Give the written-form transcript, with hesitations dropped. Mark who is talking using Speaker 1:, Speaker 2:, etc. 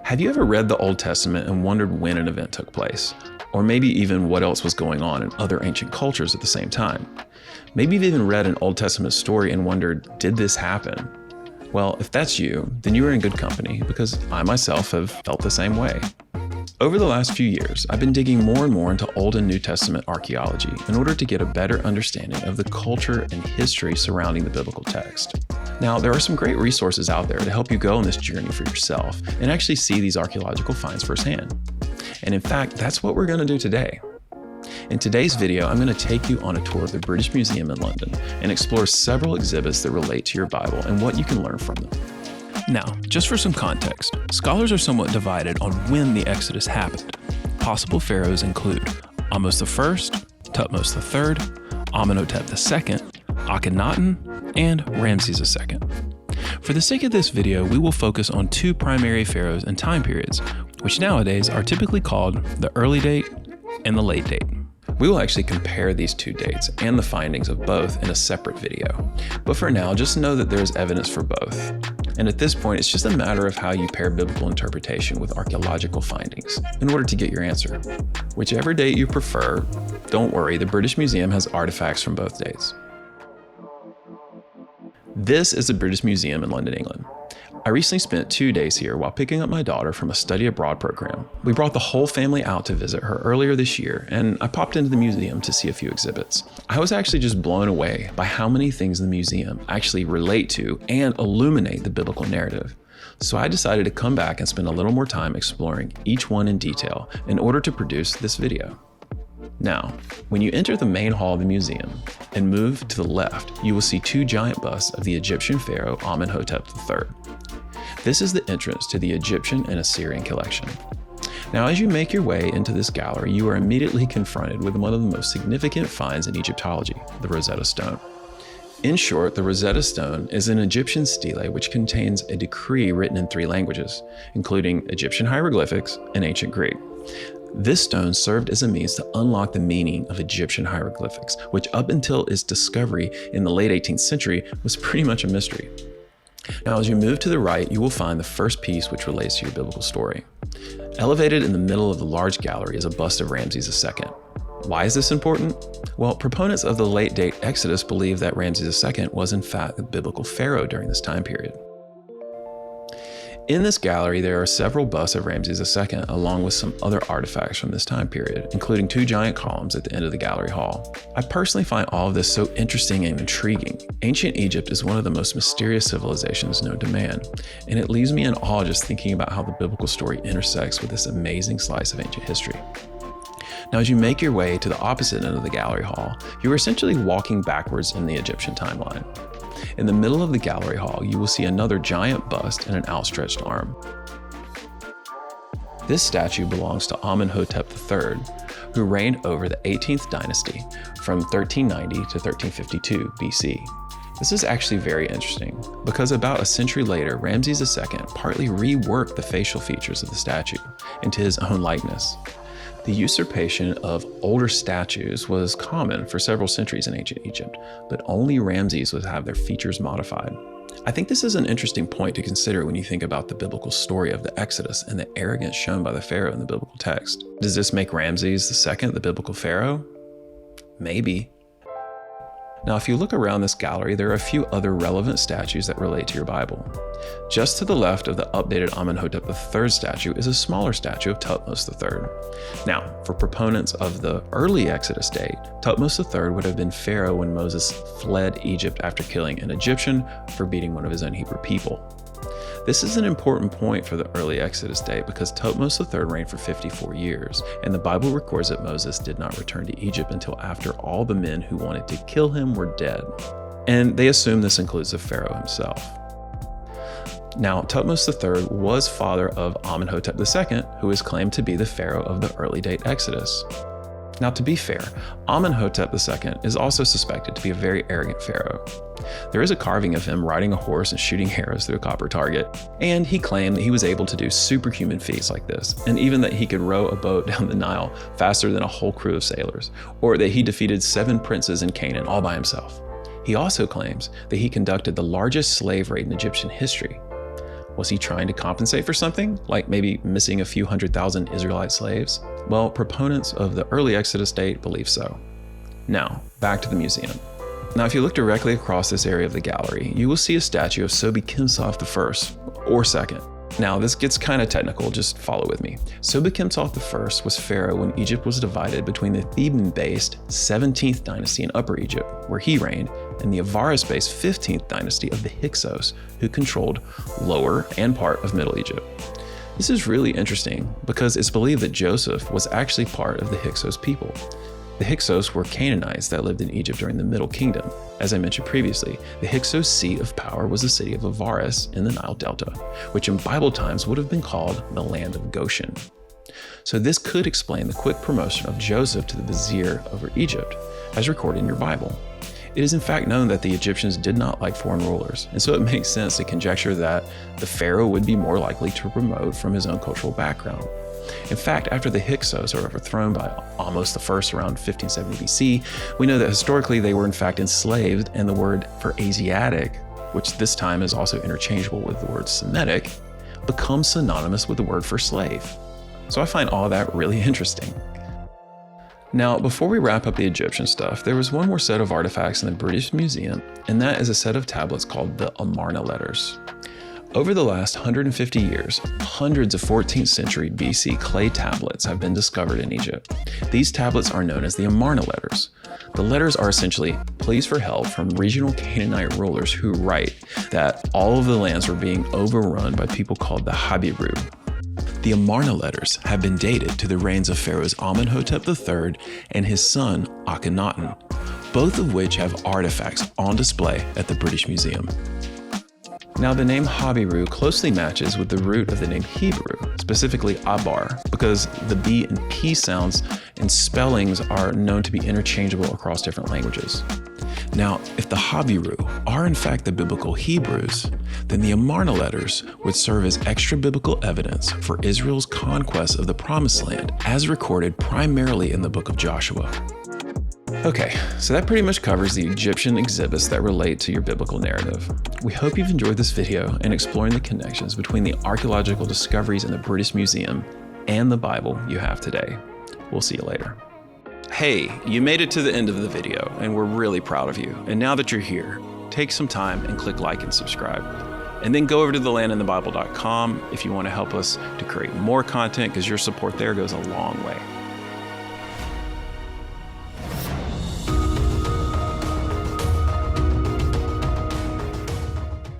Speaker 1: Have you ever read the Old Testament and wondered when an event took place? Or maybe even what else was going on in other ancient cultures at the same time? Maybe you've even read an Old Testament story and wondered, did this happen? Well, if that's you, then you are in good company, because I myself have felt the same way. Over the last few years, I've been digging more and more into Old and New Testament archaeology in order to get a better understanding of the culture and history surrounding the biblical text. Now, there are some great resources out there to help you go on this journey for yourself and actually see these archaeological finds firsthand. And in fact, that's what we're going to do today. In today's video, I'm going to take you on a tour of the British Museum in London and explore several exhibits that relate to your Bible and what you can learn from them. Now, just for some context, scholars are somewhat divided on when the Exodus happened. Possible pharaohs include Ahmose I, Thutmose III, Amenhotep II, Akhenaten, and Ramesses II. For the sake of this video, we will focus on two primary pharaohs and time periods, which nowadays are typically called the early date and the late date. We will actually compare these two dates and the findings of both in a separate video. But for now, just know that there is evidence for both. And at this point, it's just a matter of how you pair biblical interpretation with archaeological findings in order to get your answer. Whichever date you prefer, don't worry, the British Museum has artifacts from both dates. This is the British Museum in London, England. I recently spent 2 days here while picking up my daughter from a study abroad program. We brought the whole family out to visit her earlier this year, and I popped into the museum to see a few exhibits. I was actually just blown away by how many things in the museum actually relate to and illuminate the biblical narrative. So I decided to come back and spend a little more time exploring each one in detail in order to produce this video. Now, when you enter the main hall of the museum and move to the left, you will see two giant busts of the Egyptian pharaoh Amenhotep III. This is the entrance to the Egyptian and Assyrian collection. Now, as you make your way into this gallery, you are immediately confronted with one of the most significant finds in Egyptology, the Rosetta Stone. In short, the Rosetta Stone is an Egyptian stele which contains a decree written in 3 languages, including Egyptian hieroglyphics and ancient Greek. This stone served as a means to unlock the meaning of Egyptian hieroglyphics, which up until its discovery in the late 18th century was pretty much a mystery. Now, as you move to the right, you will find the first piece which relates to your biblical story. Elevated in the middle of the large gallery is a bust of Ramesses II. Why is this important? Well, proponents of the late date Exodus believe that Ramesses II was in fact the biblical pharaoh during this time period. In this gallery, there are several busts of Ramesses II, along with some other artifacts from this time period, including 2 giant columns at the end of the gallery hall. I personally find all of this so interesting and intriguing. Ancient Egypt is one of the most mysterious civilizations known to man, and it leaves me in awe just thinking about how the biblical story intersects with this amazing slice of ancient history. Now, as you make your way to the opposite end of the gallery hall, you are essentially walking backwards in the Egyptian timeline. In the middle of the gallery hall, you will see another giant bust and an outstretched arm. This statue belongs to Amenhotep III, who reigned over the 18th dynasty from 1390 to 1352 BC. This is actually very interesting because about a century later, Ramesses II partly reworked the facial features of the statue into his own likeness. The usurpation of older statues was common for several centuries in ancient Egypt, but only Ramses would have their features modified. I think this is an interesting point to consider when you think about the biblical story of the Exodus and the arrogance shown by the pharaoh in the biblical text. Does this make Ramses II the biblical pharaoh? Maybe. Now, if you look around this gallery, there are a few other relevant statues that relate to your Bible. Just to the left of the updated Amenhotep III statue is a smaller statue of Thutmose III. Now, for proponents of the early Exodus date, Thutmose III would have been pharaoh when Moses fled Egypt after killing an Egyptian for beating one of his own Hebrew people. This is an important point for the early Exodus date because Thutmose III reigned for 54 years, and the Bible records that Moses did not return to Egypt until after all the men who wanted to kill him were dead. And they assume this includes the pharaoh himself. Now, Thutmose III was father of Amenhotep II, who is claimed to be the pharaoh of the early date Exodus. Now, to be fair, Amenhotep II is also suspected to be a very arrogant pharaoh. There is a carving of him riding a horse and shooting arrows through a copper target, and he claimed that he was able to do superhuman feats like this, and even that he could row a boat down the Nile faster than a whole crew of sailors, or that he defeated 7 princes in Canaan all by himself. He also claims that he conducted the largest slave raid in Egyptian history. Was he trying to compensate for something, like maybe missing a few 100,000 Israelite slaves? Well, proponents of the early Exodus date believe so. Now, back to the museum. Now, if you look directly across this area of the gallery, you will see a statue of Sobekimsaf I or II. Now, this gets kind of technical, just follow with me. Sobekimsaf I was pharaoh when Egypt was divided between the Theban-based 17th dynasty in Upper Egypt, where he reigned, and the Avaris-based 15th dynasty of the Hyksos, who controlled Lower and part of Middle Egypt. This is really interesting because it's believed that Joseph was actually part of the Hyksos people. The Hyksos were Canaanites that lived in Egypt during the Middle Kingdom. As I mentioned previously, the Hyksos seat of power was the city of Avaris in the Nile Delta, which in Bible times would have been called the land of Goshen. So this could explain the quick promotion of Joseph to the vizier over Egypt, as recorded in your Bible. It is in fact known that the Egyptians did not like foreign rulers, and so it makes sense to conjecture that the pharaoh would be more likely to promote from his own cultural background. In fact, after the Hyksos are overthrown by Ahmose I around 1570 BC, we know that historically they were in fact enslaved, and the word for Asiatic, which this time is also interchangeable with the word Semitic, becomes synonymous with the word for slave. So I find all that really interesting. Now, before we wrap up the Egyptian stuff, there was one more set of artifacts in the British Museum, and that is a set of tablets called the Amarna Letters. Over the last 150 years, hundreds of 14th century BC clay tablets have been discovered in Egypt. These tablets are known as the Amarna Letters. The letters are essentially pleas for help from regional Canaanite rulers who write that all of the lands were being overrun by people called the Habiru. The Amarna Letters have been dated to the reigns of pharaohs Amenhotep III and his son Akhenaten, both of which have artifacts on display at the British Museum. Now, the name Habiru closely matches with the root of the name Hebrew, specifically Abar, because the B and P sounds and spellings are known to be interchangeable across different languages. Now, if the Habiru are in fact the biblical Hebrews, then the Amarna Letters would serve as extra biblical evidence for Israel's conquest of the Promised Land, as recorded primarily in the book of Joshua. Okay, so that pretty much covers the Egyptian exhibits that relate to your biblical narrative. We hope you've enjoyed this video and exploring the connections between the archaeological discoveries in the British Museum and the Bible you have today. We'll see you later. Hey, you made it to the end of the video, and we're really proud of you. And now that you're here, take some time and click like and subscribe. And then go over to thelandinthebible.com if you want to help us to create more content, because your support there goes a long way.